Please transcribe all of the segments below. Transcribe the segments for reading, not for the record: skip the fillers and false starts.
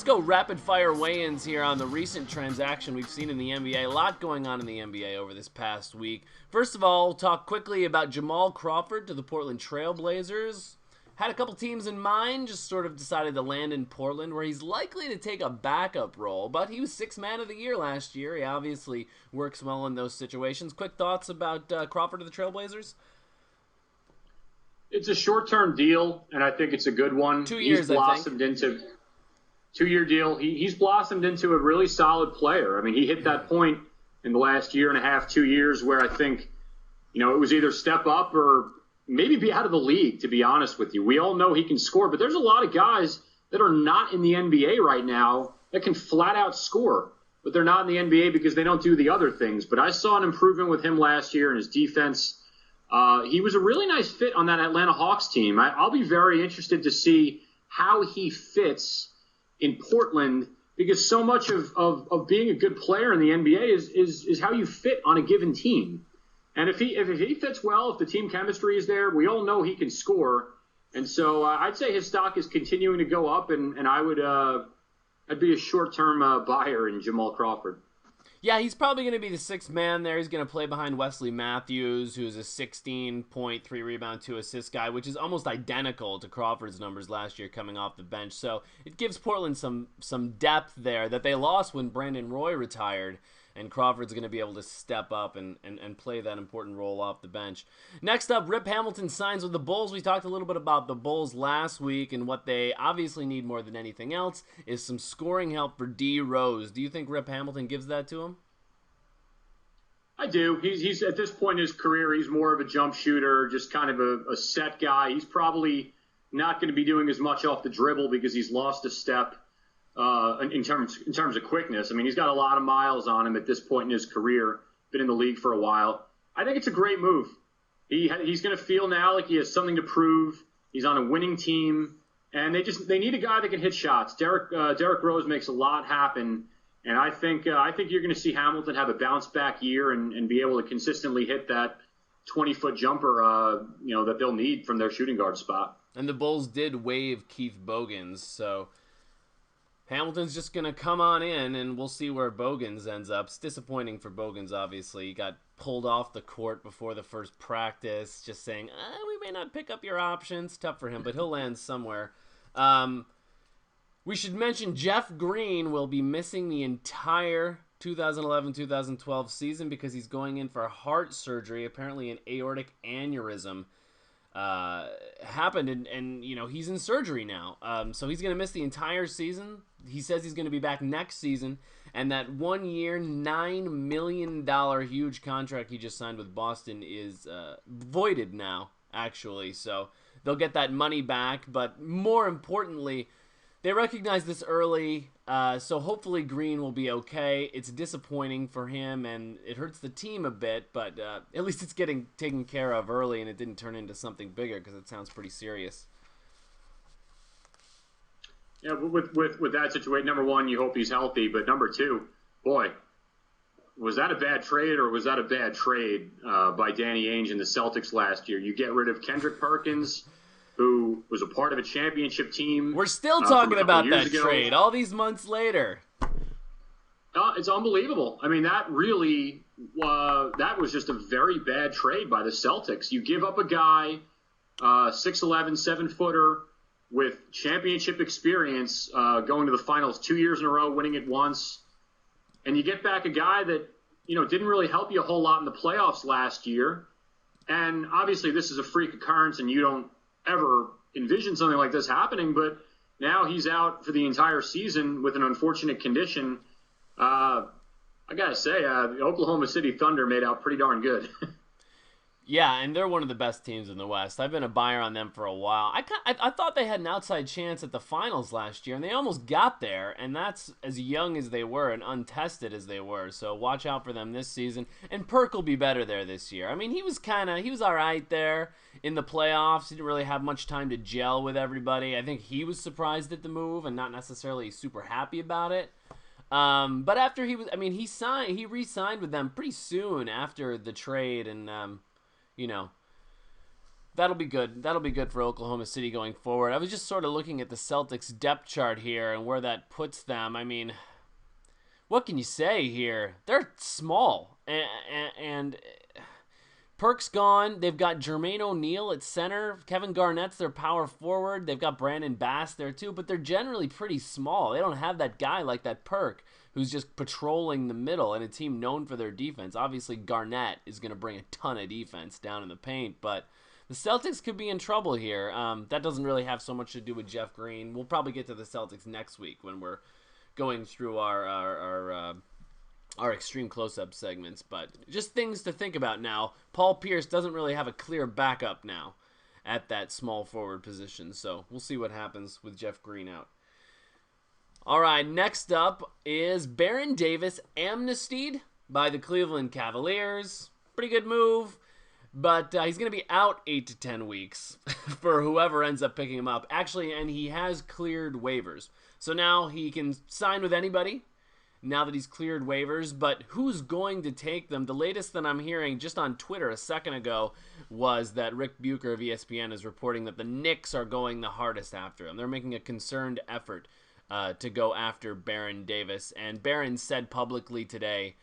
go rapid fire weigh-ins here on the recent transaction we've seen in the NBA. A lot going on in the NBA over this past week. First of all, we'll talk quickly about Jamal Crawford to the Portland Trail Blazers. Had a couple teams in mind, just sort of decided to land in Portland, where he's likely to take a backup role, but he was Sixth Man of the Year last year. He obviously works well in those situations. Quick thoughts about Crawford to the Trail Blazers? It's a short-term deal, and I think it's a good one. 2 years, he's blossomed into 2-year deal. He's blossomed into a really solid player. I mean, he hit that point in the last year and a half, 2 years, where I think, it was either step up or maybe be out of the league, to be honest with you. We all know he can score, but there's a lot of guys that are not in the NBA right now that can flat out score, but they're not in the NBA because they don't do the other things. But I saw an improvement with him last year in his defense. He was a really nice fit on that Atlanta Hawks team. I'll be very interested to see how he fits in Portland, because so much of being a good player in the NBA is how you fit on a given team. And if he fits well, if the team chemistry is there, we all know he can score. And so I'd say his stock is continuing to go up, and I'd be a short-term buyer in Jamal Crawford. Yeah, he's probably going to be the sixth man there. He's going to play behind Wesley Matthews, who's a 16.3 rebound, 2 assist guy, which is almost identical to Crawford's numbers last year coming off the bench. So it gives Portland some depth there that they lost when Brandon Roy retired. And Crawford's going to be able to step up and play that important role off the bench. Next up, Rip Hamilton signs with the Bulls. We talked a little bit about the Bulls last week, and what they obviously need more than anything else is some scoring help for D. Rose. Do you think Rip Hamilton gives that to him? I do. He's at this point in his career, he's more of a jump shooter, just kind of a set guy. He's probably not going to be doing as much off the dribble because he's lost a step. In terms of quickness. I mean, he's got a lot of miles on him at this point in his career, been in the league for a while. I think it's a great move. He's going to feel now like he has something to prove. He's on a winning team, and they need a guy that can hit shots. Derrick Rose makes a lot happen, and I think you're going to see Hamilton have a bounce back year and be able to consistently hit that 20-foot jumper that they'll need from their shooting guard spot. And the Bulls did waive Keith Bogans, so Hamilton's just going to come on in, and we'll see where Bogans ends up. It's disappointing for Bogans, obviously. He got pulled off the court before the first practice, just saying, we may not pick up your options. Tough for him, but he'll land somewhere. We should mention Jeff Green will be missing the entire 2011-2012 season because he's going in for heart surgery. Apparently an aortic aneurysm happened, and he's in surgery now. So he's going to miss the entire season. He says he's going to be back next season, and that 1 year, $9 million huge contract he just signed with Boston is voided now, actually. So they'll get that money back, but more importantly, they recognize this early, so hopefully Green will be okay. It's disappointing for him, and it hurts the team a bit, but at least it's getting taken care of early, and it didn't turn into something bigger, because it sounds pretty serious. Yeah, with that situation, number one, you hope he's healthy, but number two, boy, was that a bad trade, or was that a bad trade by Danny Ainge and the Celtics last year? You get rid of Kendrick Perkins, who was a part of a championship team. We're still talking about that trade all these months later. It's unbelievable. I mean, that really that was just a very bad trade by the Celtics. You give up a guy, 6'11", 7-footer, with championship experience, going to the finals 2 years in a row, winning it once, and you get back a guy that didn't really help you a whole lot in the playoffs last year. And obviously, this is a freak occurrence, and you don't ever envision something like this happening, but now he's out for the entire season with an unfortunate condition. I gotta say, the Oklahoma City Thunder made out pretty darn good. Yeah, and they're one of the best teams in the West. I've been a buyer on them for a while. I thought they had an outside chance at the finals last year, and they almost got there, and that's as young as they were and untested as they were. So watch out for them this season. And Perk will be better there this year. I mean, he was all right there in the playoffs. He didn't really have much time to gel with everybody. I think he was surprised at the move and not necessarily super happy about it. But after he re-signed with them pretty soon after the trade, and That'll be good. That'll be good for Oklahoma City going forward. I was just sort of looking at the Celtics depth chart here and where that puts them. I mean, what can you say here? They're small, and Perk's gone. They've got Jermaine O'Neal at center. Kevin Garnett's their power forward. They've got Brandon Bass there too, but they're generally pretty small. They don't have that guy like that Perk who's just patrolling the middle and a team known for their defense. Obviously, Garnett is going to bring a ton of defense down in the paint, but the Celtics could be in trouble here. That doesn't really have so much to do with Jeff Green. We'll probably get to the Celtics next week when we're going through our extreme close-up segments, but just things to think about now. Paul Pierce doesn't really have a clear backup now at that small forward position, so we'll see what happens with Jeff Green out. All right, next up is Baron Davis amnestied by the Cleveland Cavaliers. Pretty good move, but he's going to be out 8 to 10 weeks for whoever ends up picking him up. Actually, and he has cleared waivers, so now he can sign with anybody now that he's cleared waivers, but who's going to take them? The latest that I'm hearing just on Twitter a second ago was that Rick Bucher of ESPN is reporting that the Knicks are going the hardest after him. They're making a concerted effort to go after Baron Davis, and Baron said publicly today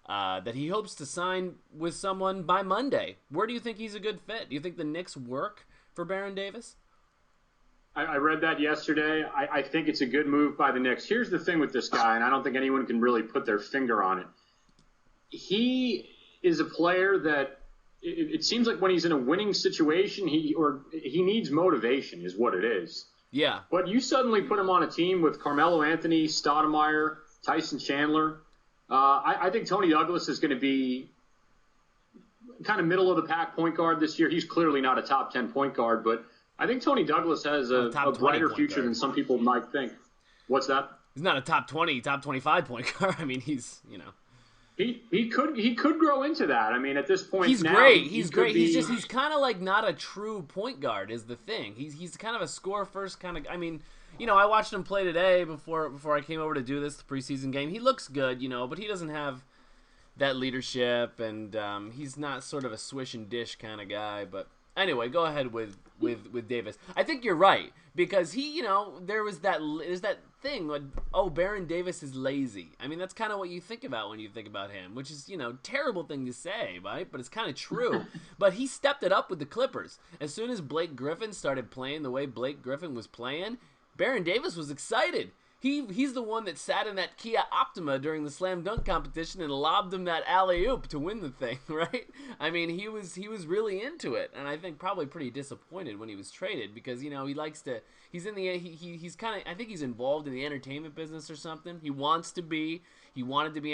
that he hopes to sign with someone by Monday. Where do you think he's a good fit? Do you think the Knicks work for Baron Davis? I read that yesterday. I think it's a good move by the Knicks. Here's the thing with this guy, and I don't think anyone can really put their finger on it. He is a player that it seems like when he's in a winning situation, he needs motivation is what it is. Yeah. But you suddenly put him on a team with Carmelo Anthony, Stoudemire, Tyson Chandler. I think Tony Douglas is going to be kind of middle of the pack point guard this year. He's clearly not a top 10 point guard, but I think Tony Douglas has a brighter future than some people might think. What's that? He's not a top 20, top 25 point guard. I mean, he's, He could grow into that. I mean, at this point, he's now, great. He's great. He's kind of like not a true point guard is the thing. He's kind of a score first kind of. I mean, I watched him play today before I came over to do this preseason game. He looks good, but he doesn't have that leadership, and he's not sort of a swish and dish kind of guy. But anyway, go ahead with Davis. I think you're right because there's that thing when, Baron Davis is lazy. I mean, that's kind of what you think about when you think about him, which is, terrible thing to say, right? But it's kind of true. But he stepped it up with the Clippers. As soon as Blake Griffin started playing the way Blake Griffin was playing, Baron Davis was excited. He's the one that sat in that Kia Optima during the slam dunk competition and lobbed him that alley-oop to win the thing, right? I mean, he was really into it, and I think probably pretty disappointed when he was traded because, he likes to – he's kind of – I think he's involved in the entertainment business or something. He wanted to be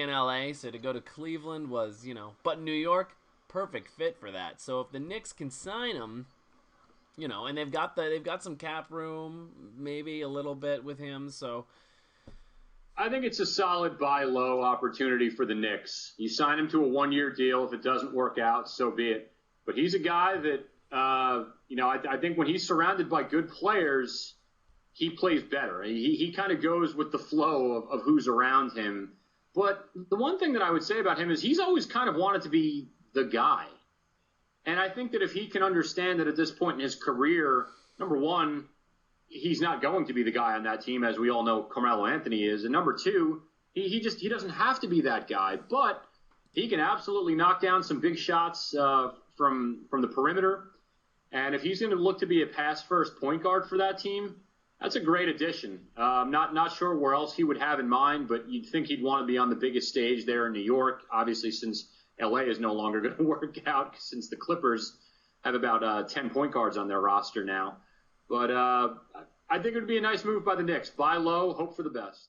in L.A., so to go to Cleveland was, but New York, perfect fit for that. So if the Knicks can sign him – and they've got some cap room, maybe a little bit with him. So I think it's a solid buy low opportunity for the Knicks. You sign him to a 1-year deal. If it doesn't work out, so be it. But he's a guy that, I think when he's surrounded by good players, he plays better. He kind of goes with the flow of who's around him. But the one thing that I would say about him is he's always kind of wanted to be the guy. And I think that if he can understand that at this point in his career, number one, he's not going to be the guy on that team, as we all know Carmelo Anthony is. And number two, he doesn't have to be that guy, but he can absolutely knock down some big shots from the perimeter. And if he's going to look to be a pass-first point guard for that team, that's a great addition. Not sure where else he would have in mind, but you'd think he'd want to be on the biggest stage there in New York, obviously since LA is no longer going to work out since the Clippers have about 10 point guards on their roster now. But I think it would be a nice move by the Knicks. Buy low, hope for the best.